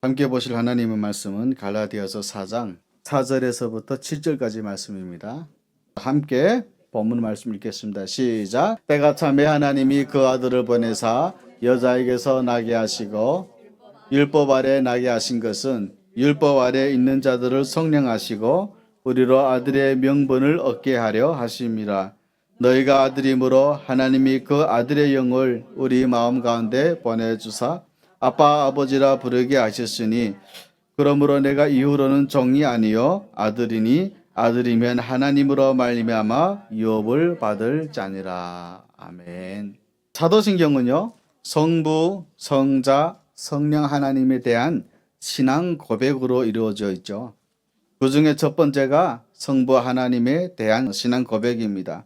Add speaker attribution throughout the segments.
Speaker 1: 함께 보실 하나님의 말씀은 갈라디아서 4장 4절에서부터 7절까지 말씀입니다. 함께 본문 말씀 읽겠습니다. 시작. 때가 참에 하나님이 그 아들을 보내사 여자에게서 나게 하시고 율법 아래 나게 하신 것은 율법 아래 있는 자들을 성령하시고 우리로 아들의 명분을 얻게 하려 하심이라. 너희가 아들이므로 하나님이 그 아들의 영을 우리 마음 가운데 보내주사 아빠 아버지라 부르게 하셨으니 그러므로 내가 이후로는 종이 아니요 아들이니 아들이면 하나님으로 말미암아 유업을 받을 자니라. 아멘. 사도신경은요 성부, 성자, 성령 하나님에 대한 신앙 고백으로 이루어져 있죠. 그 중에 첫 번째가 성부 하나님에 대한 신앙 고백입니다.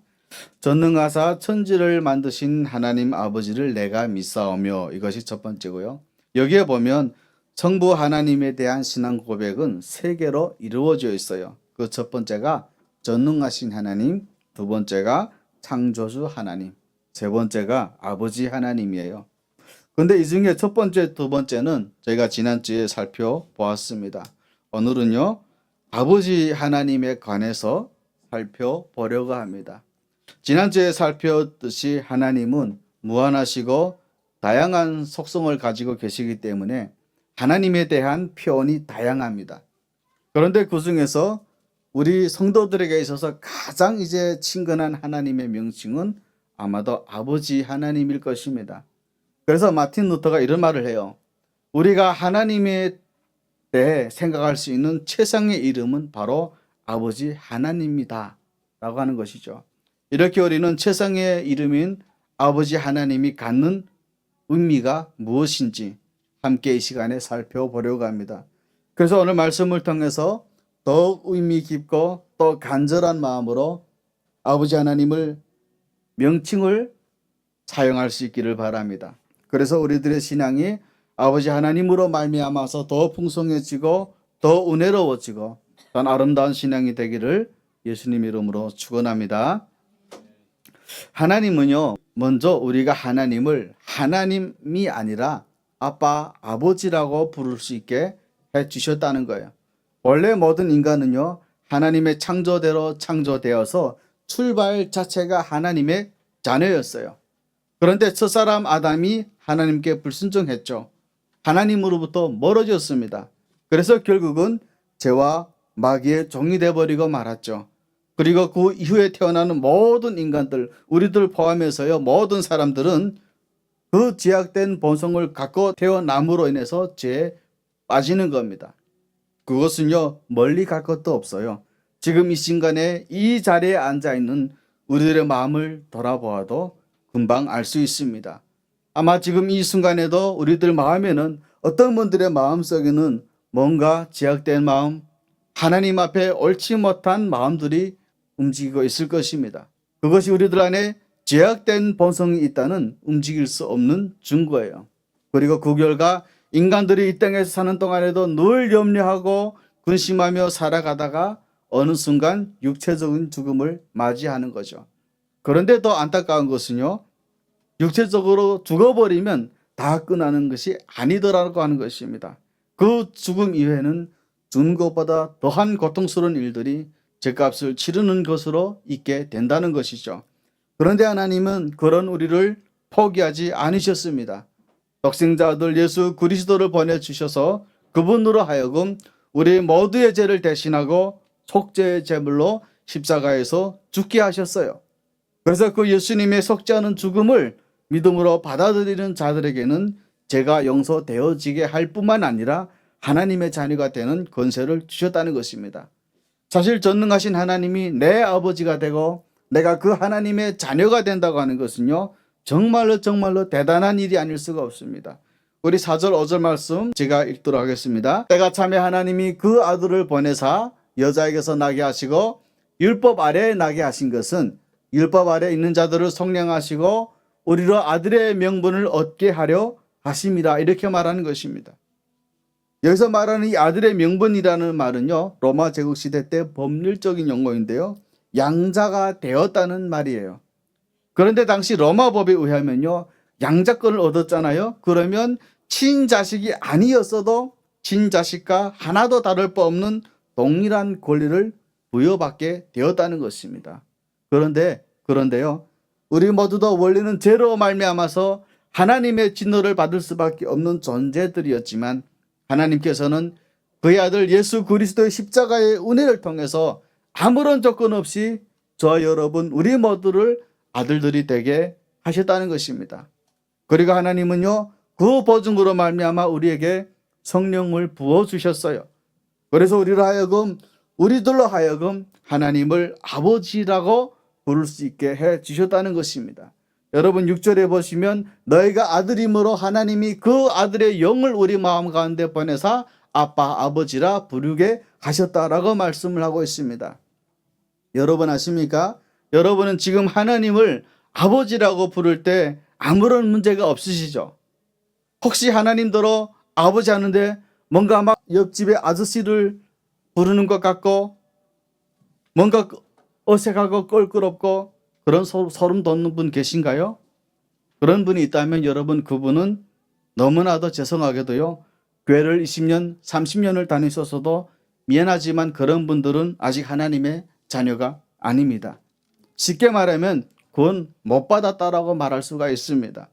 Speaker 1: 전능하사 천지를 만드신 하나님 아버지를 내가 믿사오며, 이것이 첫 번째고요. 여기에 보면 성부 하나님에 대한 신앙 고백은 세 개로 이루어져 있어요. 그 첫 번째가 전능하신 하나님, 두 번째가 창조주 하나님, 세 번째가 아버지 하나님이에요. 근데 이 중에 첫 번째, 두 번째는 저희가 지난주에 살펴보았습니다. 오늘은요 아버지 하나님에 관해서 살펴보려고 합니다. 지난주에 살펴봤듯이 하나님은 무한하시고 다양한 속성을 가지고 계시기 때문에 하나님에 대한 표현이 다양합니다. 그런데 그 중에서 우리 성도들에게 있어서 가장 이제 친근한 하나님의 명칭은 아마도 아버지 하나님일 것입니다. 그래서 마틴 루터가 이런 말을 해요. 우리가 하나님에 대해 생각할 수 있는 최상의 이름은 바로 아버지 하나님이다 라고 하는 것이죠. 이렇게 우리는 최상의 이름인 아버지 하나님이 갖는 의미가 무엇인지 함께 이 시간에 살펴보려고 합니다. 그래서 오늘 말씀을 통해서 더욱 의미 깊고 또 간절한 마음으로 아버지 하나님을 명칭을 사용할 수 있기를 바랍니다. 그래서 우리들의 신앙이 아버지 하나님으로 말미암아서 더 풍성해지고 더 은혜로워지고 더 아름다운 신앙이 되기를 예수님 이름으로 축원합니다. 하나님은요 먼저 우리가 하나님을 하나님이 아니라 아빠, 아버지라고 부를 수 있게 해주셨다는 거예요. 원래 모든 인간은요 하나님의 창조대로 창조되어서 출발 자체가 하나님의 자녀였어요. 그런데 첫사람 아담이 하나님께 불순종했죠. 하나님으로부터 멀어졌습니다. 그래서 결국은 죄와 마귀의 종이 되어버리고 말았죠. 그리고 그 이후에 태어나는 모든 인간들, 우리들 포함해서요 모든 사람들은 그 제약된 본성을 갖고 태어남으로 인해서 죄에 빠지는 겁니다. 그것은요 멀리 갈 것도 없어요. 지금 이 순간에 이 자리에 앉아있는 우리들의 마음을 돌아보아도 금방 알 수 있습니다. 아마 지금 이 순간에도 우리들 마음에는 어떤 분들의 마음속에는 뭔가 제약된 마음, 하나님 앞에 옳지 못한 마음들이 움직이고 있을 것입니다. 그것이 우리들 안에 제약된 본성이 있다는 움직일 수 없는 증거예요. 그리고 그 결과 인간들이 이 땅에서 사는 동안에도 늘 염려하고 근심하며 살아가다가 어느 순간 육체적인 죽음을 맞이하는 거죠. 그런데 더 안타까운 것은요 육체적으로 죽어버리면 다 끝나는 것이 아니더라고 하는 것입니다. 그 죽음 이후에는 죽는 것보다 더한 고통스러운 일들이 죄값을 치르는 것으로 있게 된다는 것이죠. 그런데 하나님은 그런 우리를 포기하지 않으셨습니다. 독생자 아들 예수 그리스도를 보내주셔서 그분으로 하여금 우리 모두의 죄를 대신하고 속죄의 제물로 십자가에서 죽게 하셨어요. 그래서 그 예수님의 속죄하는 죽음을 믿음으로 받아들이는 자들에게는 죄가 용서되어지게 할 뿐만 아니라 하나님의 자녀가 되는 권세를 주셨다는 것입니다. 사실 전능하신 하나님이 내 아버지가 되고 내가 그 하나님의 자녀가 된다고 하는 것은요 정말로 대단한 일이 아닐 수가 없습니다. 우리 4절 5절 말씀 제가 읽도록 하겠습니다. 때가 참에 하나님이 그 아들을 보내사 여자에게서 나게 하시고 율법 아래에 나게 하신 것은 율법 아래에 있는 자들을 성령하시고 우리로 아들의 명분을 얻게 하려 하심이라, 이렇게 말하는 것입니다. 여기서 말하는 이 아들의 명분이라는 말은요 로마 제국시대 때 법률적인 용어인데요 양자가 되었다는 말이에요. 그런데 당시 로마법에 의하면요 양자권을 얻었잖아요. 그러면 친자식이 아니었어도 친자식과 하나도 다를 바 없는 동일한 권리를 부여받게 되었다는 것입니다. 그런데요, 우리 모두도 원래는 죄로 말미암아서 하나님의 진노를 받을 수밖에 없는 존재들이었지만 하나님께서는 그의 아들 예수 그리스도의 십자가의 은혜를 통해서 아무런 조건 없이 저와 여러분 우리 모두를 아들들이 되게 하셨다는 것입니다. 그리고 하나님은요, 그 보증으로 말미암아 우리에게 성령을 부어주셨어요. 그래서 우리들로 하여금 하나님을 아버지라고 부를 수 있게 해주셨다는 것입니다. 여러분 6절에 보시면 너희가 아들이므로 하나님이 그 아들의 영을 우리 마음 가운데 보내사 아빠 아버지라 부르게 하셨다라고 말씀을 하고 있습니다. 여러분 아십니까? 여러분은 지금 하나님을 아버지라고 부를 때 아무런 문제가 없으시죠? 혹시 하나님더러 아버지 하는데 뭔가 막 옆집의 아저씨를 부르는 것 같고 뭔가 어색하고 껄끄럽고 그런 소름 돋는 분 계신가요? 그런 분이 있다면 여러분 그분은 너무나도 죄송하게도요, 교회를 20년 30년을 다니셨어도 미안하지만 그런 분들은 아직 하나님의 자녀가 아닙니다. 쉽게 말하면 구원 못 받았다라고 말할 수가 있습니다.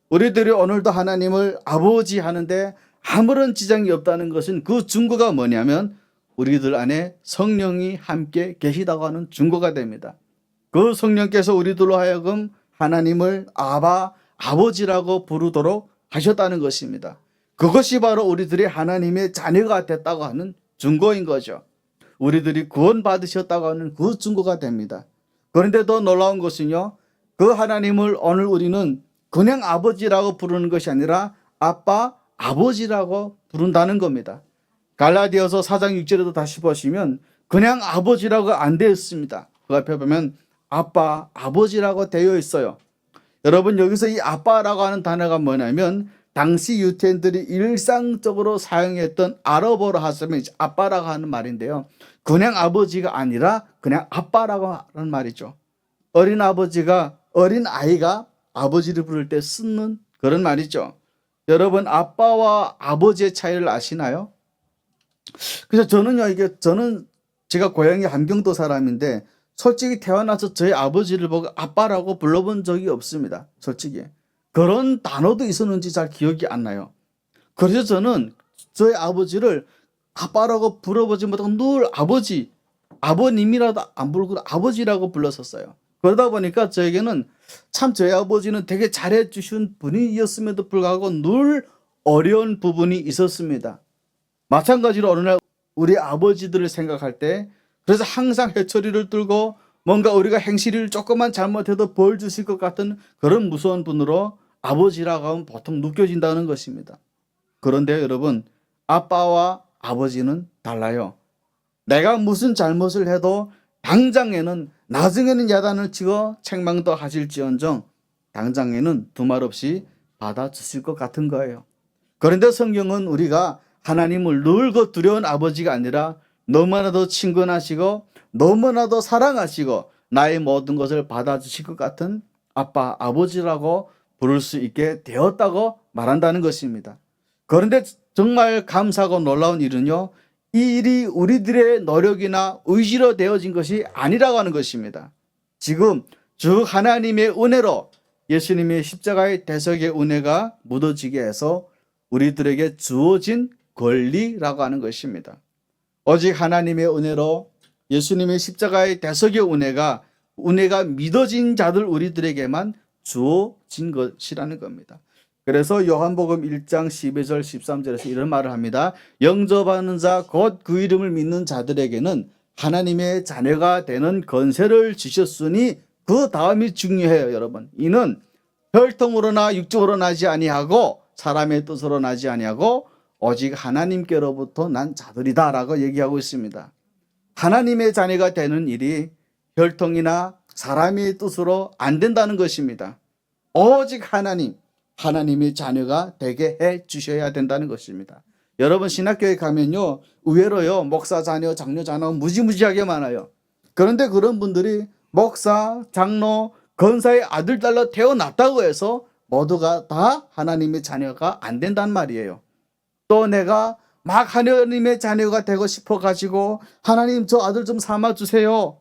Speaker 1: 우리들이 오늘도 하나님을 아버지 하는데 아무런 지장이 없다는 것은 그 증거가 뭐냐면 우리들 안에 성령이 함께 계시다고 하는 증거가 됩니다. 그 성령께서 우리들로 하여금 하나님을 아버지라고 부르도록 하셨다는 것입니다. 그것이 바로 우리들이 하나님의 자녀가 됐다고 하는 증거인 거죠. 우리들이 구원받으셨다고 하는 그 증거가 됩니다. 그런데 더 놀라운 것은요, 그 하나님을 오늘 우리는 그냥 아버지라고 부르는 것이 아니라 아버지라고 부른다는 겁니다. 갈라디아서 4장 6절에도 다시 보시면 그냥 아버지라고 안 되어 있습니다. 그 앞에 보면 아버지라고 되어 있어요. 여러분 여기서 이 아빠라고 하는 단어가 뭐냐면 당시 유태인들이 일상적으로 사용했던 아랍어로 하시면 아빠라고 하는 말인데요. 그냥 아버지가 아니라 그냥 아빠라고 하는 말이죠. 어린 아이가 아버지를 부를 때 쓰는 그런 말이죠. 여러분 아빠와 아버지의 차이를 아시나요? 그래서 저는 제가 고향이 함경도 사람인데 솔직히 태어나서 저희 아버지를 보고 아빠라고 불러본 적이 없습니다. 솔직히. 그런 단어도 있었는지 잘 기억이 안 나요. 그래서 저는 저희 아버지를 아빠라고 불러보지 못하고 늘 아버님이라도 안 부르고 아버지라고 불렀었어요. 그러다 보니까 저에게는 참 저희 아버지는 되게 잘해주신 분이었음에도 불구하고 늘 어려운 부분이 있었습니다. 마찬가지로 어느 날 우리 아버지들을 생각할 때 그래서 항상 해초리를 들고 뭔가 우리가 행실을 조금만 잘못해도 벌 주실 것 같은 그런 무서운 분으로 아버지라고 하면 보통 느껴진다는 것입니다. 그런데 여러분 아빠와 아버지는 달라요. 내가 무슨 잘못을 해도 당장에는 나중에는 야단을 치고 책망도 하실지언정 당장에는 두말 없이 받아주실 것 같은 거예요. 그런데 성경은 우리가 하나님을 늘고 두려운 아버지가 아니라 너무나도 친근하시고 너무나도 사랑하시고 나의 모든 것을 받아주실 것 같은 아버지라고 부를 수 있게 되었다고 말한다는 것입니다. 그런데 정말 감사하고 놀라운 일은요, 이 일이 우리들의 노력이나 의지로 되어진 것이 아니라고 하는 것입니다. 지금 주 하나님의 은혜로 예수님의 십자가의 대속의 은혜가 묻어지게 해서 우리들에게 주어진 권리라고 하는 것입니다. 오직 하나님의 은혜로 예수님의 십자가의 대속의 은혜가 믿어진 자들 우리들에게만 주어진 것이라는 겁니다. 그래서 요한복음 1장 12절 13절에서 이런 말을 합니다. 영접하는 자 곧 그 이름을 믿는 자들에게는 하나님의 자녀가 되는 권세를 주셨으니 그 다음이 중요해요. 여러분 이는 혈통으로나 육적으로 나지 아니하고 사람의 뜻으로 나지 아니하고 오직 하나님께로부터 난 자들이다 라고 얘기하고 있습니다. 하나님의 자녀가 되는 일이 혈통이나 사람의 뜻으로 안 된다는 것입니다. 오직 하나님의 자녀가 되게 해 주셔야 된다는 것입니다. 여러분 신학교에 가면요 의외로요 목사 자녀, 장로 자녀 무지무지하게 많아요. 그런데 그런 분들이 목사, 장로, 권사의 아들, 딸로 태어났다고 해서 모두가 다 하나님의 자녀가 안 된단 말이에요. 또 내가 막 하나님의 자녀가 되고 싶어 가지고 하나님 저 아들 좀 삼아 주세요.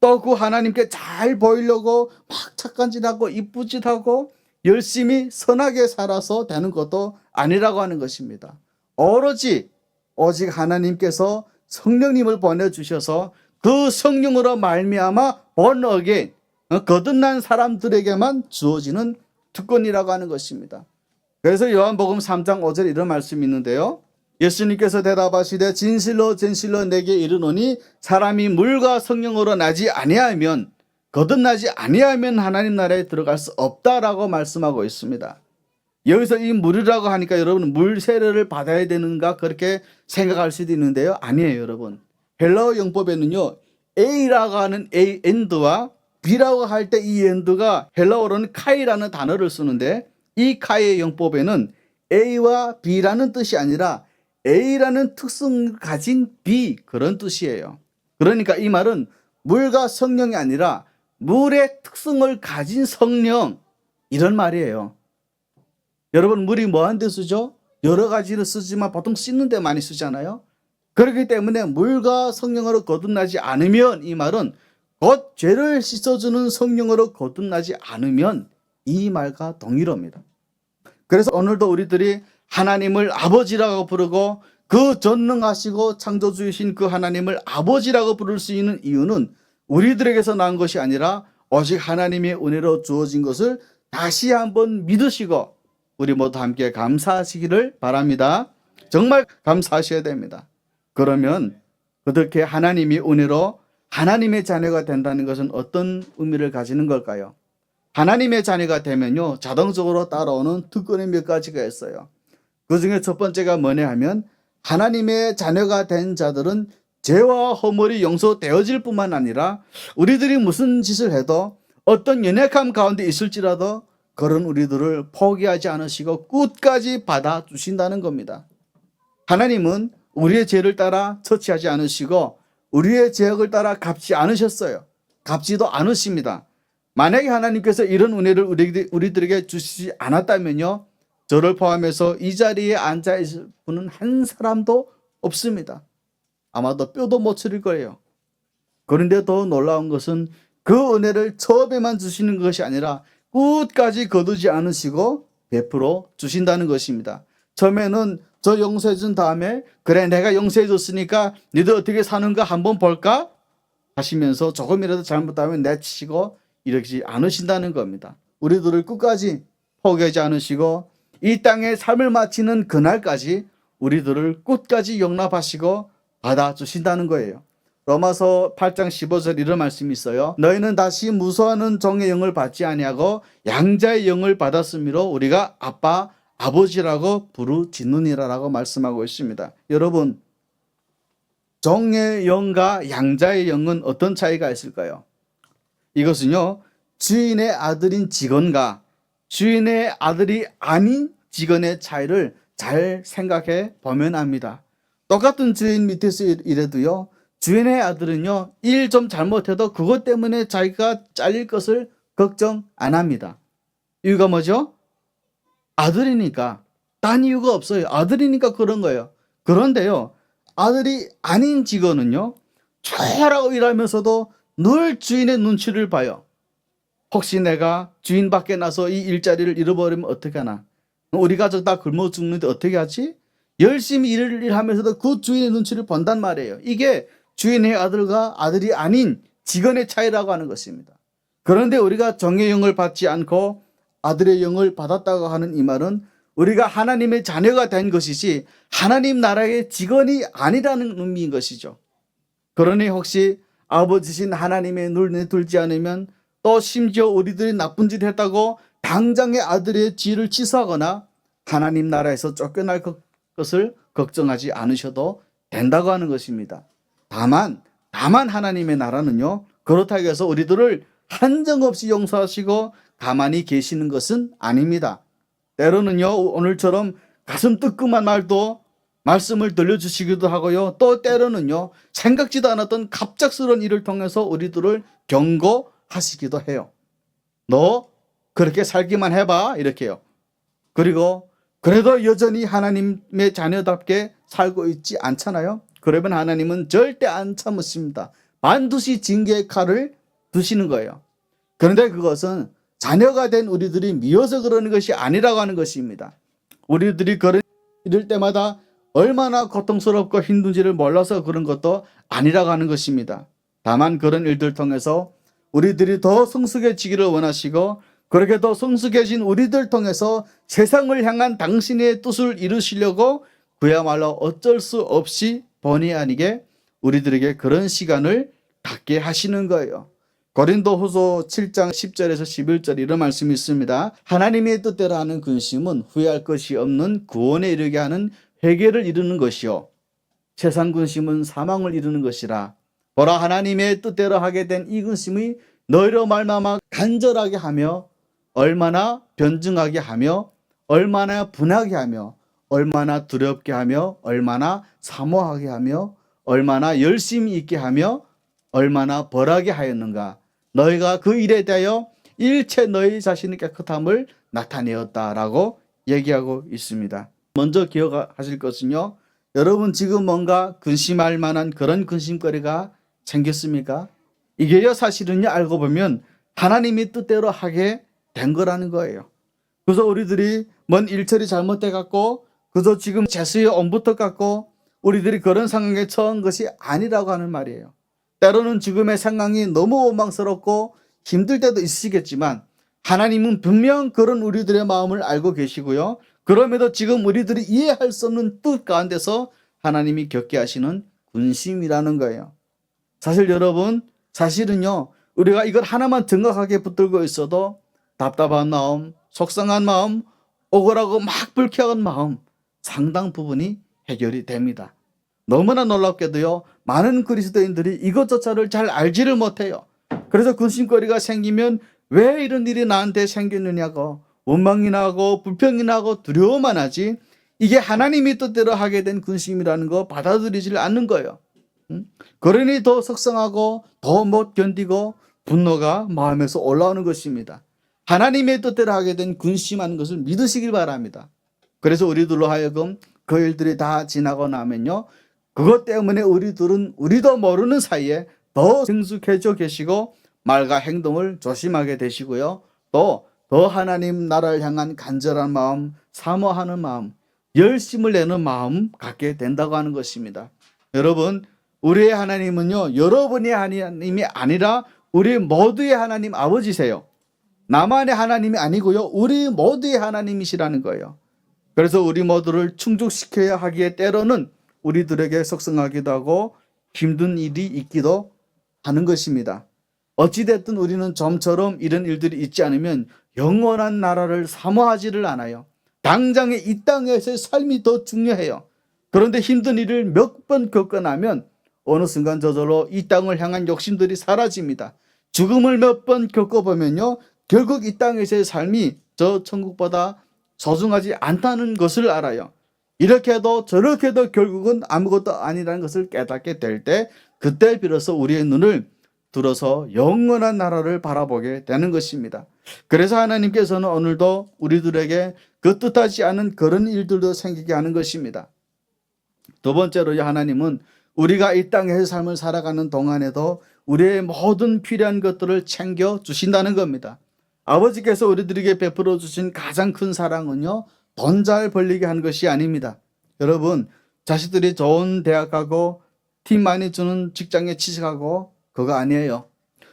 Speaker 1: 또 그 하나님께 잘 보이려고 막 착한 짓 하고 이쁜 짓 하고 열심히 선하게 살아서 되는 것도 아니라고 하는 것입니다. 오직 하나님께서 성령님을 보내주셔서 그 성령으로 말미암아 born again, 거듭난 사람들에게만 주어지는 특권이라고 하는 것입니다. 그래서 요한복음 3장 5절 이런 말씀이 있는데요. 예수님께서 대답하시되 진실로 진실로 내게 이르노니 사람이 물과 성령으로 나지 아니하면, 거듭나지 아니하면 하나님 나라에 들어갈 수 없다라고 말씀하고 있습니다. 여기서 이 물이라고 하니까 여러분 물 세례를 받아야 되는가 그렇게 생각할 수도 있는데요. 아니에요, 여러분. 헬라어 영법에는요, A라고 하는 A end와 B라고 할 때 이 end가 헬라어로는 카이라는 단어를 쓰는데, 이 카이의 영법에는 A와 B라는 뜻이 아니라 A라는 특성을 가진 B, 그런 뜻이에요. 그러니까 이 말은 물과 성령이 아니라 물의 특성을 가진 성령, 이런 말이에요. 여러분, 물이 뭐하는 데 쓰죠? 여러 가지를 쓰지만 보통 씻는 데 많이 쓰잖아요. 그렇기 때문에 물과 성령으로 거듭나지 않으면, 이 말은 곧 죄를 씻어주는 성령으로 거듭나지 않으면 이 말과 동일합니다. 그래서 오늘도 우리들이 하나님을 아버지라고 부르고 그 전능하시고 창조주이신 그 하나님을 아버지라고 부를 수 있는 이유는 우리들에게서 난 것이 아니라 오직 하나님의 은혜로 주어진 것을 다시 한번 믿으시고 우리 모두 함께 감사하시기를 바랍니다. 정말 감사하셔야 됩니다. 그러면 그렇게 하나님이 은혜로 하나님의 자녀가 된다는 것은 어떤 의미를 가지는 걸까요? 하나님의 자녀가 되면요, 자동적으로 따라오는 특권이 몇 가지가 있어요. 그 중에 첫 번째가 뭐냐 하면, 하나님의 자녀가 된 자들은 죄와 허물이 용서되어질 뿐만 아니라 우리들이 무슨 짓을 해도 어떤 연약함 가운데 있을지라도 그런 우리들을 포기하지 않으시고 끝까지 받아주신다는 겁니다. 하나님은 우리의 죄를 따라 처치하지 않으시고 우리의 죄악을 따라 갚지 않으셨어요. 갚지도 않으십니다. 만약에 하나님께서 이런 은혜를 우리들에게 주시지 않았다면요, 저를 포함해서 이 자리에 앉아 있을 분은 한 사람도 없습니다. 아마도 뼈도 못 추릴 거예요. 그런데 더 놀라운 것은 그 은혜를 처음에만 주시는 것이 아니라 끝까지 거두지 않으시고 베풀어 주신다는 것입니다. 처음에는 저 용서해 준 다음에 그래 내가 용서해 줬으니까 너희들 어떻게 사는가 한번 볼까 하시면서 조금이라도 잘못하면 내치시고 이러지 않으신다는 겁니다. 우리들을 끝까지 포기하지 않으시고 이 땅에 삶을 마치는 그날까지 우리들을 끝까지 용납하시고 받아주신다는 거예요. 로마서 8장 15절 이런 말씀이 있어요. 너희는 다시 무서워하는 종의 영을 받지 아니하고 양자의 영을 받았으므로 우리가 아빠 아버지라고 부르짖느니라라고 말씀하고 있습니다. 여러분, 종의 영과 양자의 영은 어떤 차이가 있을까요? 이것은요, 주인의 아들인 직원과 주인의 아들이 아닌 직원의 차이를 잘 생각해 보면 압니다. 똑같은 주인 밑에서 일해도요, 주인의 아들은요, 일 좀 잘못해도 그것 때문에 자기가 잘릴 것을 걱정 안 합니다. 이유가 뭐죠? 아들이니까. 딴 이유가 없어요. 아들이니까 그런 거예요. 그런데요, 아들이 아닌 직원은요, 초라하고 일하면서도 늘 주인의 눈치를 봐요. 혹시 내가 주인 밖에 나서 이 일자리를 잃어버리면 어떻게 하나? 우리 가족 다 굶어 죽는데 어떻게 하지? 열심히 일을 하면서도 그 주인의 눈치를 본단 말이에요. 이게 주인의 아들과 아들이 아닌 직원의 차이라고 하는 것입니다. 그런데 우리가 종의 영을 받지 않고 아들의 영을 받았다고 하는 이 말은 우리가 하나님의 자녀가 된 것이지 하나님 나라의 직원이 아니라는 의미인 것이죠. 그러니 혹시 아버지신 하나님의 눈에 들지 않으면 또 심지어 우리들이 나쁜 짓 했다고 당장의 아들의 죄를 취소하거나 하나님 나라에서 쫓겨날 것을 걱정하지 않으셔도 된다고 하는 것입니다. 다만 하나님의 나라는요, 그렇다고 해서 우리들을 한정없이 용서하시고 가만히 계시는 것은 아닙니다. 때로는요, 오늘처럼 가슴 뜨끔한 말씀을 들려주시기도 하고요, 또 때로는요, 생각지도 않았던 갑작스러운 일을 통해서 우리들을 경고하시기도 해요. 너 그렇게 살기만 해봐, 이렇게요. 그리고 그래도 여전히 하나님의 자녀답게 살고 있지 않잖아요. 그러면 하나님은 절대 안 참으십니다. 반드시 징계의 칼을 두시는 거예요. 그런데 그것은 자녀가 된 우리들이 미워서 그러는 것이 아니라고 하는 것입니다. 우리들이 이럴 때마다 얼마나 고통스럽고 힘든지를 몰라서 그런 것도 아니라고 하는 것입니다. 다만 그런 일들을 통해서 우리들이 더 성숙해지기를 원하시고, 그렇게 더 성숙해진 우리들 통해서 세상을 향한 당신의 뜻을 이루시려고 그야말로 어쩔 수 없이 본의 아니게 우리들에게 그런 시간을 갖게 하시는 거예요. 고린도후서 7장 10절에서 11절 이런 말씀이 있습니다. 하나님의 뜻대로 하는 근심은 후회할 것이 없는 구원에 이르게 하는 회개를 이루는 것이요, 세상 근심은 사망을 이루는 것이라. 보라, 하나님의 뜻대로 하게 된 이 근심이 너희로 말미암아 간절하게 하며 얼마나 변증하게 하며 얼마나 분하게 하며 얼마나 두렵게 하며 얼마나 사모하게 하며 얼마나 열심히 있게 하며 얼마나 벌하게 하였는가. 너희가 그 일에 대하여 일체 너희 자신의 깨끗함을 나타내었다라고 얘기하고 있습니다. 먼저 기억하실 것은요, 여러분 지금 뭔가 근심할 만한 그런 근심거리가 생겼습니까? 이게요 사실은요 알고 보면 하나님의 뜻대로 하게 된 거라는 거예요. 그래서 우리들이 뭔 일처리 잘못돼 갖고 그저 지금 재수의 온부터 갖고 우리들이 그런 상황에 처한 것이 아니라고 하는 말이에요. 때로는 지금의 상황이 너무 원망스럽고 힘들 때도 있으시겠지만 하나님은 분명 그런 우리들의 마음을 알고 계시고요. 그럼에도 지금 우리들이 이해할 수 없는 뜻 가운데서 하나님이 겪게 하시는 군심이라는 거예요. 사실 여러분, 사실은요 우리가 이걸 하나만 정확하게 붙들고 있어도 답답한 마음, 속상한 마음, 억울하고 막 불쾌한 마음 상당 부분이 해결이 됩니다. 너무나 놀랍게도요 많은 그리스도인들이 이것조차를 잘 알지를 못해요. 그래서 근심거리가 생기면 왜 이런 일이 나한테 생겼느냐고 원망이 나고 불평이 나고 두려워만 하지, 이게 하나님의 뜻대로 하게 된 근심이라는 거 받아들이질 않는 거예요. 그러니 더 속상하고 더 못 견디고 분노가 마음에서 올라오는 것입니다. 하나님의 뜻대로 하게 된 근심하는 것을 믿으시길 바랍니다. 그래서 우리들로 하여금 그 일들이 다 지나고 나면요 그것 때문에 우리도 모르는 사이에 더 성숙해져 계시고 말과 행동을 조심하게 되시고요, 또 더 하나님 나라를 향한 간절한 마음, 사모하는 마음, 열심을 내는 마음 갖게 된다고 하는 것입니다. 여러분, 우리의 하나님은요 여러분의 하나님이 아니라 우리 모두의 하나님 아버지세요. 나만의 하나님이 아니고요 우리 모두의 하나님이시라는 거예요. 그래서 우리 모두를 충족시켜야 하기에 때로는 우리들에게 속상하기도 하고 힘든 일이 있기도 하는 것입니다. 어찌됐든 우리는 좀처럼 이런 일들이 있지 않으면 영원한 나라를 사모하지를 않아요. 당장의 이 땅에서의 삶이 더 중요해요. 그런데 힘든 일을 몇 번 겪고 나면 어느 순간 저절로 이 땅을 향한 욕심들이 사라집니다. 죽음을 몇 번 겪어보면요 결국 이 땅에서의 삶이 저 천국보다 소중하지 않다는 것을 알아요. 이렇게 해도 저렇게 해도 결국은 아무것도 아니라는 것을 깨닫게 될 때, 그때 비로소 우리의 눈을 들어서 영원한 나라를 바라보게 되는 것입니다. 그래서 하나님께서는 오늘도 우리들에게 그 뜻하지 않은 그런 일들도 생기게 하는 것입니다. 두 번째로 하나님은 우리가 이 땅에서 삶을 살아가는 동안에도 우리의 모든 필요한 것들을 챙겨 주신다는 겁니다. 아버지께서 우리들에게 베풀어 주신 가장 큰 사랑은요 돈 잘 벌리게 하는 것이 아닙니다. 여러분, 자식들이 좋은 대학 가고 팁 많이 주는 직장에 취직하고 그거 아니에요.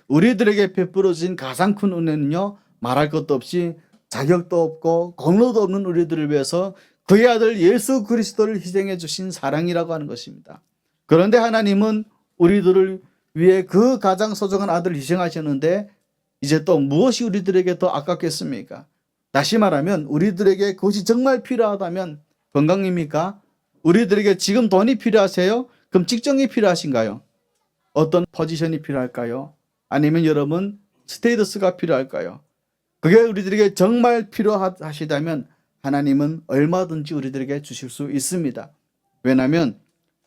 Speaker 1: 우리들에게 베풀어 주신 가장 큰 은혜는요 말할 것도 없이 자격도 없고 공로도 없는 우리들을 위해서 그의 아들 예수 그리스도를 희생해 주신 사랑이라고 하는 것입니다. 그런데 하나님은 우리들을 위해 그 가장 소중한 아들을 희생하셨는데 이제 또 무엇이 우리들에게 더 아깝겠습니까? 다시 말하면 우리들에게 그것이 정말 필요하다면 건강입니까? 우리들에게 지금 돈이 필요하세요? 그럼 직장이 필요하신가요? 어떤 포지션이 필요할까요? 아니면 여러분 스테이터스가 필요할까요? 그게 우리들에게 정말 필요하시다면 하나님은 얼마든지 우리들에게 주실 수 있습니다. 왜냐하면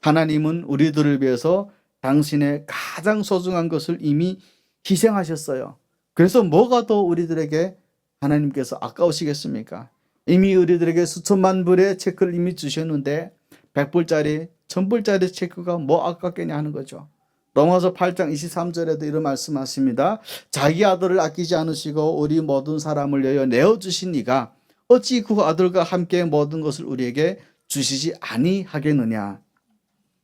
Speaker 1: 하나님은 우리들을 위해서 당신의 가장 소중한 것을 이미 희생하셨어요. 그래서 뭐가 더 우리들에게 하나님께서 아까우시겠습니까? 이미 우리들에게 수천만 불의 체크를 이미 주셨는데 100불짜리, 1000불짜리 체크가 뭐 아깝겠냐 하는 거죠. 로마서 8장 23절에도 이런 말씀하십니다. 자기 아들을 아끼지 않으시고 우리 모든 사람을 위하여 내어주신 이가 어찌 그 아들과 함께 모든 것을 우리에게 주시지 아니하겠느냐.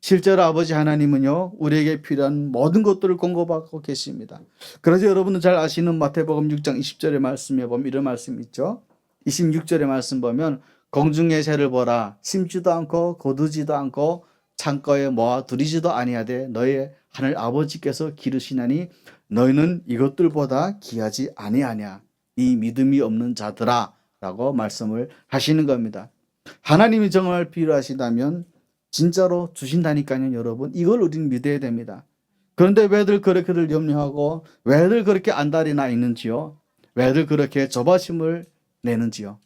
Speaker 1: 실제로 아버지 하나님은요, 우리에게 필요한 모든 것들을 공급하고 계십니다. 그래서 여러분은 잘 아시는 마태복음 6장 20절의 말씀에 보면 이런 말씀이 있죠. 26절의 말씀 보면 공중의 새를 보라. 심지도 않고 거두지도 않고 창고에 모아 두리지도 아니하되 너의 하늘 아버지께서 기르시나니 너희는 이것들보다 귀하지 아니하냐. 이 믿음이 없는 자들아 라고 말씀을 하시는 겁니다. 하나님이 정말 필요하시다면 진짜로 주신다니까요, 여러분. 이걸 우리는 믿어야 됩니다. 그런데 왜들 그렇게들 염려하고 왜들 그렇게 안달이 나 있는지요? 왜들 그렇게 조바심을 내는지요?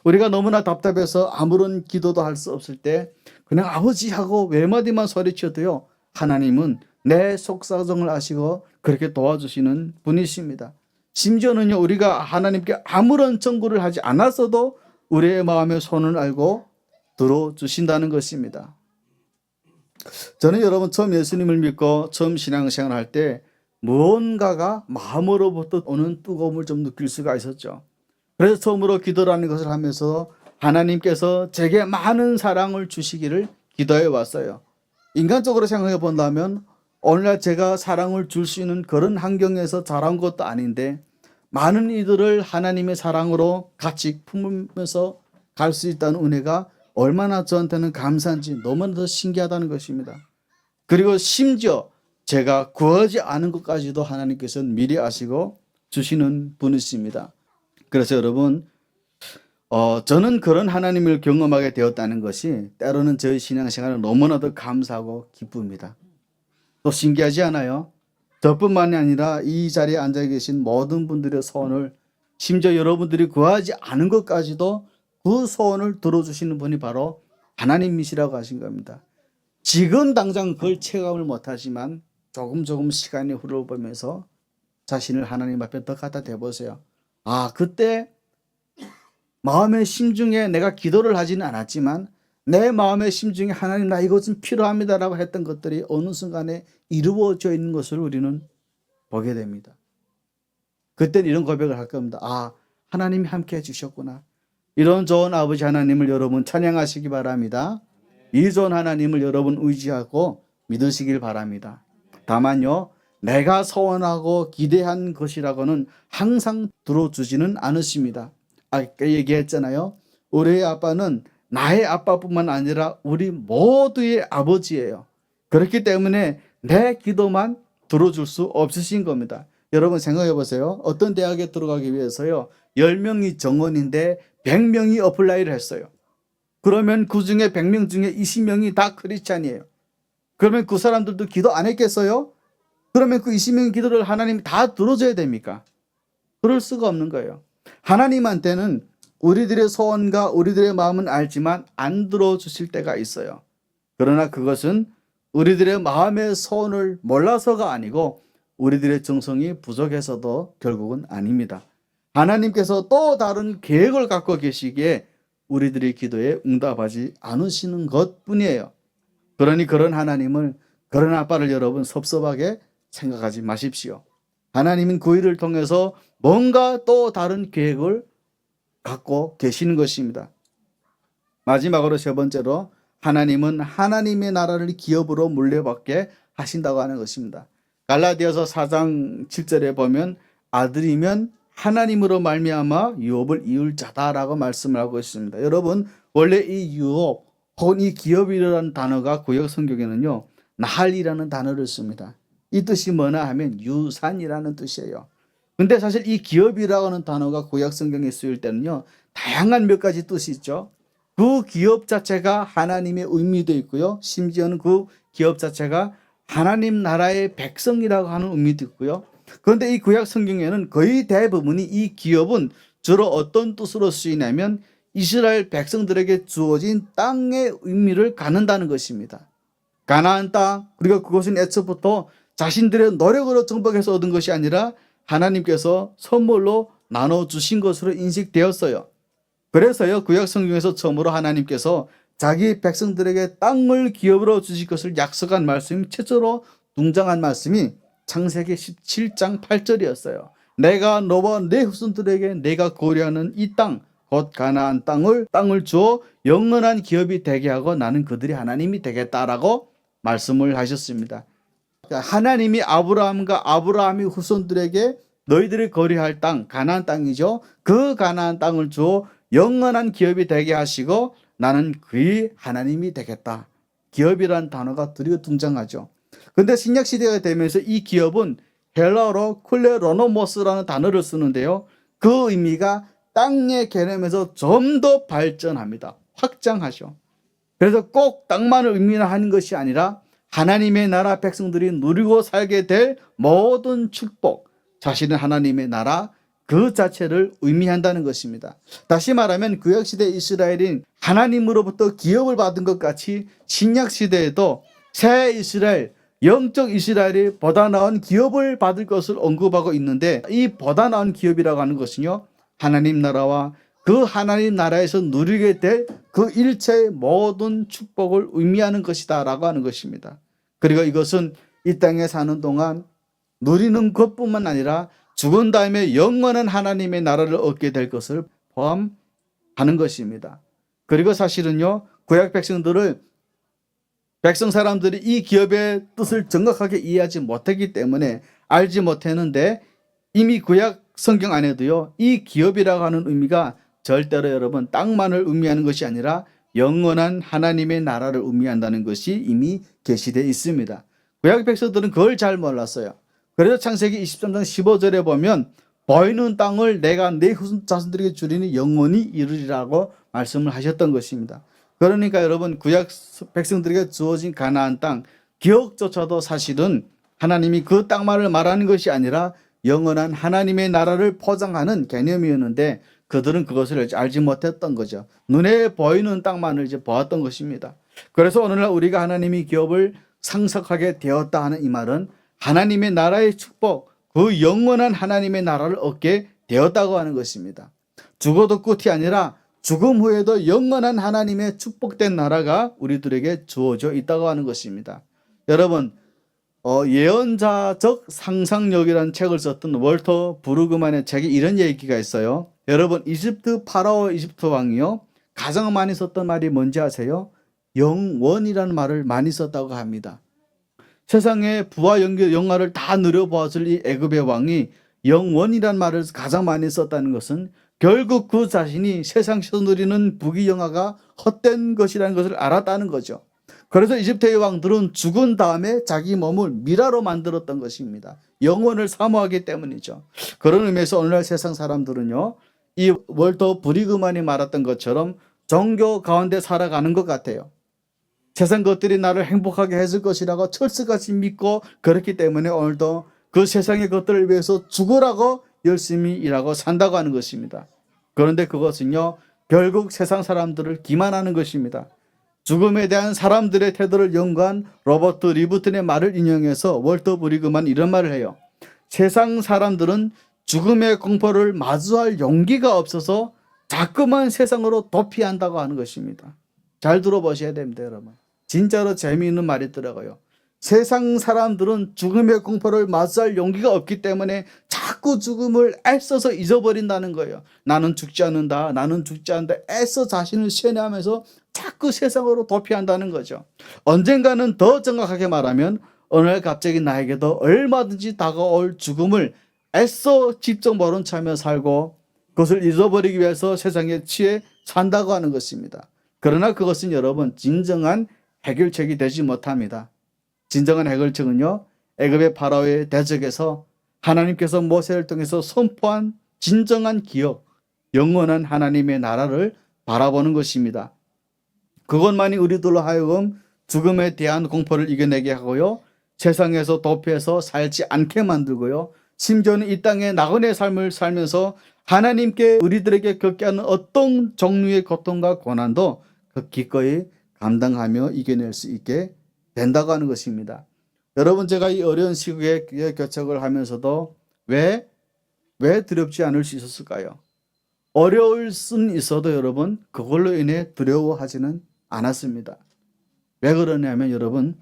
Speaker 1: 우리가 너무나 답답해서 아무런 기도도 할 수 없을 때 그냥 아버지 하고 외마디만 소리쳐도요, 하나님은 내 속사정을 아시고 그렇게 도와주시는 분이십니다. 심지어는요, 우리가 하나님께 아무런 청구를 하지 않았어도 우리의 마음의 손을 알고 들어주신다는 것입니다. 저는 여러분 처음 예수님을 믿고 처음 신앙생활 할 때 무언가가 마음으로부터 오는 뜨거움을 좀 느낄 수가 있었죠. 그래서 처음으로 기도라는 것을 하면서 하나님께서 제게 많은 사랑을 주시기를 기도해 왔어요. 인간적으로 생각해 본다면 오늘날 제가 사랑을 줄 수 있는 그런 환경에서 자란 것도 아닌데 많은 이들을 하나님의 사랑으로 같이 품으면서 갈 수 있다는 은혜가 얼마나 저한테는 감사한지 너무나도 신기하다는 것입니다. 그리고 심지어 제가 구하지 않은 것까지도 하나님께서는 미리 아시고 주시는 분이십니다. 그래서 여러분, 저는 그런 하나님을 경험하게 되었다는 것이 때로는 저희 신앙생활은 너무나도 감사하고 기쁩니다. 또 신기하지 않아요? 저뿐만이 아니라 이 자리에 앉아 계신 모든 분들의 소원을, 심지어 여러분들이 구하지 않은 것까지도 그 소원을 들어주시는 분이 바로 하나님이시라고 하신 겁니다. 지금 당장 그걸 체감을 못하지만 조금 시간이 흘러보면서 자신을 하나님 앞에 더 갖다 대보세요. 아, 그때 마음의 심중에 내가 기도를 하지는 않았지만 내 마음의 심중에 하나님 나 이것 좀 필요합니다라고 했던 것들이 어느 순간에 이루어져 있는 것을 우리는 보게 됩니다. 그때는 이런 고백을 할 겁니다. 아, 하나님이 함께 해주셨구나. 이런 좋은 아버지 하나님을 여러분 찬양하시기 바랍니다. 이 좋은 하나님을 여러분 의지하고 믿으시길 바랍니다. 다만요, 내가 소원하고 기대한 것이라고는 항상 들어주지는 않으십니다. 아까 얘기했잖아요. 우리의 아빠는 나의 아빠뿐만 아니라 우리 모두의 아버지예요. 그렇기 때문에 내 기도만 들어줄 수 없으신 겁니다. 여러분 생각해 보세요. 어떤 대학에 들어가기 위해서요, 10명이 정원인데 100명이 어플라이를 했어요. 그러면 그 중에 100명 중에 20명이 다 크리스찬이에요. 그러면 그 사람들도 기도 안 했겠어요? 그러면 그 20명의 기도를 하나님이 다 들어줘야 됩니까? 그럴 수가 없는 거예요. 하나님한테는 우리들의 소원과 우리들의 마음은 알지만 안 들어주실 때가 있어요. 그러나 그것은 우리들의 마음의 소원을 몰라서가 아니고 우리들의 정성이 부족해서도 결국은 아닙니다. 하나님께서 또 다른 계획을 갖고 계시기에 우리들의 기도에 응답하지 않으시는 것뿐이에요. 그러니 그런 하나님을, 그런 아빠를 여러분 섭섭하게 생각하지 마십시오. 하나님은 그 일을 통해서 뭔가 또 다른 계획을 갖고 계시는 것입니다. 마지막으로 세 번째로 하나님은 하나님의 나라를 기업으로 물려받게 하신다고 하는 것입니다. 갈라디아서 4장 7절에 보면 아들이면 하나님으로 말미암아 유업을 이을 자다라고 말씀을 하고 있습니다. 여러분, 원래 이 유업 혹은 이 기업이라는 단어가 구약 성경에는요, 나할이라는 단어를 씁니다. 이 뜻이 뭐냐 하면 유산이라는 뜻이에요. 근데 사실 이 기업이라고 하는 단어가 구약 성경에 쓰일 때는요, 다양한 몇 가지 뜻이 있죠. 그 기업 자체가 하나님의 의미도 있고요. 심지어는 그 기업 자체가 하나님 나라의 백성이라고 하는 의미도 있고요. 그런데 이 구약 성경에는 거의 대부분이 이 기업은 주로 어떤 뜻으로 쓰이냐면 이스라엘 백성들에게 주어진 땅의 의미를 갖는다는 것입니다. 가나안 땅, 그리고 그것은 애초부터 자신들의 노력으로 정복해서 얻은 것이 아니라 하나님께서 선물로 나눠주신 것으로 인식되었어요. 그래서요, 구약 성경에서 처음으로 하나님께서 자기 백성들에게 땅을 기업으로 주실 것을 약속한 말씀이 최초로 등장한 말씀이 창세기 17장 8절이었어요. 내가 너와 내 후손들에게 내가 고려하는 이 땅, 곧 가나안 땅을 주어 영원한 기업이 되게 하고 나는 그들이 하나님이 되겠다라고 말씀을 하셨습니다. 하나님이 아브라함과 아브라함의 후손들에게 너희들이 거류할 땅, 가나안 땅이죠. 그 가나안 땅을 주어 영원한 기업이 되게 하시고 나는 그의 하나님이 되겠다. 기업이라는 단어가 드디어 등장하죠. 그런데 신약시대가 되면서 이 기업은 헬라어로 쿨레로노모스라는 단어를 쓰는데요. 그 의미가 땅의 개념에서 좀 더 발전합니다. 확장하죠. 그래서 꼭 땅만을 의미하는 것이 아니라 하나님의 나라 백성들이 누리고 살게 될 모든 축복, 자신은 하나님의 나라 그 자체를 의미한다는 것입니다. 다시 말하면 구약시대 이스라엘인 하나님으로부터 기업을 받은 것 같이 신약시대에도 새 이스라엘, 영적 이스라엘이 보다 나은 기업을 받을 것을 언급하고 있는데, 이 보다 나은 기업이라고 하는 것은요, 하나님 나라와 그 하나님 나라에서 누리게 될 그 일체의 모든 축복을 의미하는 것이다 라고 하는 것입니다. 그리고 이것은 이 땅에 사는 동안 누리는 것뿐만 아니라 죽은 다음에 영원한 하나님의 나라를 얻게 될 것을 포함하는 것입니다. 그리고 사실은요, 구약 백성 사람들이 이 기업의 뜻을 정확하게 이해하지 못했기 때문에 알지 못했는데, 이미 구약 성경 안에도요, 이 기업이라고 하는 의미가 절대로 여러분 땅만을 의미하는 것이 아니라 영원한 하나님의 나라를 의미한다는 것이 이미 계시되어 있습니다. 구약 백성들은 그걸 잘 몰랐어요. 그래서 창세기 23장 15절에 보면 보이는 땅을 내가 내 후손 자손들에게 주리니 영원히 이루리라고 말씀을 하셨던 것입니다. 그러니까 여러분, 구약 백성들에게 주어진 가나안 땅, 기억조차도 사실은 하나님이 그 땅만을 말하는 것이 아니라 영원한 하나님의 나라를 포장하는 개념이었는데, 그들은 그것을 알지 못했던 거죠. 눈에 보이는 땅만을 이제 보았던 것입니다. 그래서 오늘날 우리가 하나님의 기업을 상속하게 되었다 하는 이 말은 하나님의 나라의 축복, 그 영원한 하나님의 나라를 얻게 되었다고 하는 것입니다. 죽어도 끝이 아니라 죽음 후에도 영원한 하나님의 축복된 나라가 우리들에게 주어져 있다고 하는 것입니다. 여러분, 예언자적 상상력이라는 책을 썼던 월터 브루그만의 책에 이런 얘기가 있어요. 여러분, 파라오 이집트 왕이요, 가장 많이 썼던 말이 뭔지 아세요? 영원이라는 말을 많이 썼다고 합니다. 세상의 부와 영화를 다 누려보았을 이 애굽의 왕이 영원이라는 말을 가장 많이 썼다는 것은 결국 그 자신이 세상에서 누리는 부귀영화가 헛된 것이라는 것을 알았다는 거죠. 그래서 이집트의 왕들은 죽은 다음에 자기 몸을 미라로 만들었던 것입니다. 영원을 사모하기 때문이죠. 그런 의미에서 오늘날 세상 사람들은요, 이 월터 브리그만이 말했던 것처럼 종교 가운데 살아가는 것 같아요. 세상 것들이 나를 행복하게 해줄 것이라고 철수같이 믿고, 그렇기 때문에 오늘도 그 세상의 것들을 위해서 죽으라고 열심히 일하고 산다고 하는 것입니다. 그런데 그것은요, 결국 세상 사람들을 기만하는 것입니다. 죽음에 대한 사람들의 태도를 연구한 로버트 리부튼의 말을 인용해서 월터 브리그만 이런 말을 해요. 세상 사람들은 죽음의 공포를 마주할 용기가 없어서 자꾸만 세상으로 도피한다고 하는 것입니다. 잘 들어보셔야 됩니다, 여러분. 진짜로 재미있는 말이 있더라고요. 세상 사람들은 죽음의 공포를 마주할 용기가 없기 때문에 자꾸 죽음을 애써서 잊어버린다는 거예요. 나는 죽지 않는다, 나는 죽지 않는다, 애써 자신을 세뇌하면서 자꾸 세상으로 도피한다는 거죠. 언젠가는 더 정확하게 말하면 오늘 갑자기 나에게도 얼마든지 다가올 죽음을 애써 직접 모른 척하며 살고 그것을 잊어버리기 위해서 세상에 취해 산다고 하는 것입니다. 그러나 그것은 여러분 진정한 해결책이 되지 못합니다. 진정한 해결책은요, 애굽의 파라오의 대적에서 하나님께서 모세를 통해서 선포한 진정한 기업, 영원한 하나님의 나라를 바라보는 것입니다. 그것만이 우리들로 하여금 죽음에 대한 공포를 이겨내게 하고요, 세상에서 도피해서 살지 않게 만들고요, 심지어는 이 땅에 나그네 삶을 살면서 하나님께 우리들에게 겪게 하는 어떤 종류의 고통과 고난도 그 기꺼이 감당하며 이겨낼 수 있게 된다고 하는 것입니다. 여러분, 제가 이 어려운 시국에 교척을 하면서도 왜 두렵지 않을 수 있었을까요? 어려울 수는 있어도 여러분 그걸로 인해 두려워하지는 않았습니다. 왜 그러냐면 여러분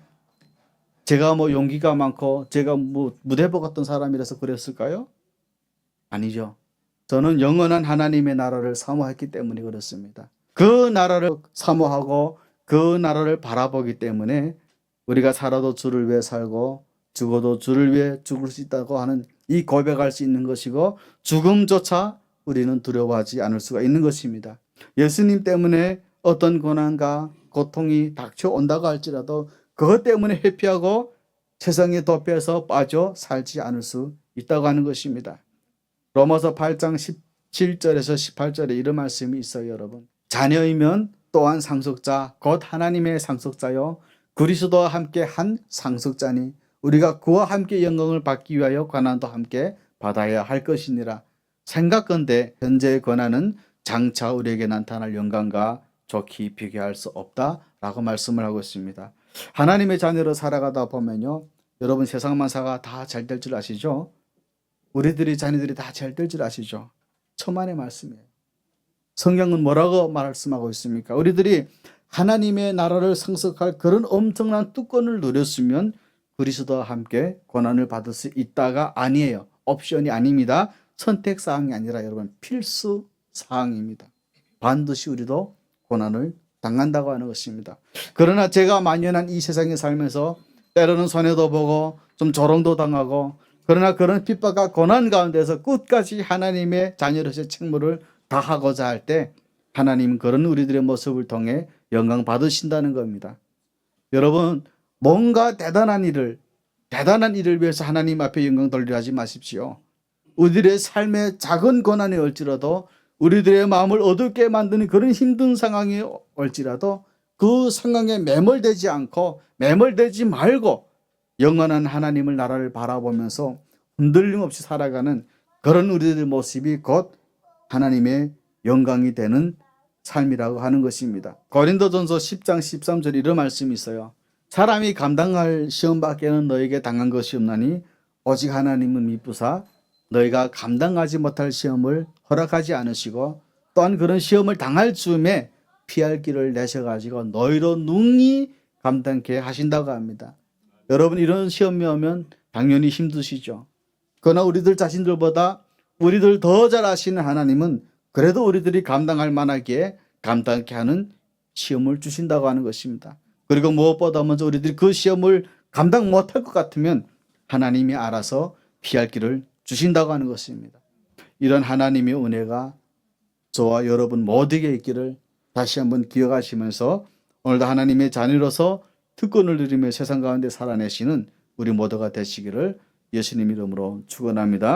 Speaker 1: 제가 뭐 용기가 많고 제가 뭐 무대보 같은 사람이라서 그랬을까요? 아니죠. 저는 영원한 하나님의 나라를 사모했기 때문에 그렇습니다. 그 나라를 사모하고 그 나라를 바라보기 때문에 우리가 살아도 주를 위해 살고 죽어도 주를 위해 죽을 수 있다고 하는 이 고백할 수 있는 것이고 죽음조차 우리는 두려워하지 않을 수가 있는 것입니다. 예수님 때문에 어떤 고난과 고통이 닥쳐온다고 할지라도 그것 때문에 회피하고 세상의 도피에서 빠져 살지 않을 수 있다고 하는 것입니다. 로마서 8장 17절에서 18절에 이런 말씀이 있어요, 여러분. 자녀이면 또한 상속자 곧 하나님의 상속자요 그리스도와 함께 한 상속자니 우리가 그와 함께 영광을 받기 위하여 고난도 함께 받아야 할 것이니라. 생각건대 현재의 고난은 장차 우리에게 나타날 영광과 좋게 비교할 수 없다라고 말씀을 하고 있습니다. 하나님의 자녀로 살아가다 보면요, 여러분 세상 만사가 다 잘 될 줄 아시죠? 우리들이 자녀들이 다 잘 될 줄 아시죠? 천만의 말씀이에요. 성경은 뭐라고 말씀하고 있습니까? 우리들이 하나님의 나라를 상속할 그런 엄청난 특권을 누렸으면 그리스도와 함께 고난을 받을 수 있다가 아니에요. 옵션이 아닙니다. 선택사항이 아니라 여러분 필수 사항입니다. 반드시 우리도 고난을 당한다고 하는 것입니다. 그러나 제가 만연한 이 세상에 살면서 때로는 손해도 보고 좀 조롱도 당하고 그러나 그런 핍박과 고난 가운데서 끝까지 하나님의 자녀로서의 책무를 다하고자 할 때 하나님은 그런 우리들의 모습을 통해 영광 받으신다는 겁니다. 여러분 뭔가 대단한 일을 위해서 하나님 앞에 영광 돌리려 하지 마십시오. 우리들의 삶의 작은 고난이 올지라도 우리들의 마음을 어둡게 만드는 그런 힘든 상황이 올지라도 그 상황에 매몰되지 않고 매몰되지 말고 영원한 하나님을 나라를 바라보면서 흔들림 없이 살아가는 그런 우리들의 모습이 곧 하나님의 영광이 되는 삶이라고 하는 것입니다. 고린도전서 10장 13절 이런 말씀이 있어요. 사람이 감당할 시험밖에는 너에게 당한 것이 없나니 오직 하나님은 미쁘사 너희가 감당하지 못할 시험을 허락하지 않으시고 또한 그런 시험을 당할 즈음에 피할 길을 내셔가지고 너희로 능히 감당케 하신다고 합니다. 여러분 이런 시험이 오면 당연히 힘드시죠. 그러나 우리들 자신들보다 우리들 더 잘 아시는 하나님은 그래도 우리들이 감당할 만하기에 감당케 하는 시험을 주신다고 하는 것입니다. 그리고 무엇보다 먼저 우리들이 그 시험을 감당 못할 것 같으면 하나님이 알아서 피할 길을 주신다고 하는 것입니다. 이런 하나님의 은혜가 저와 여러분 모두에게 있기를 다시 한번 기억하시면서 오늘도 하나님의 자녀로서 특권을 누리며 세상 가운데 살아내시는 우리 모두가 되시기를 예수님 이름으로 축원합니다.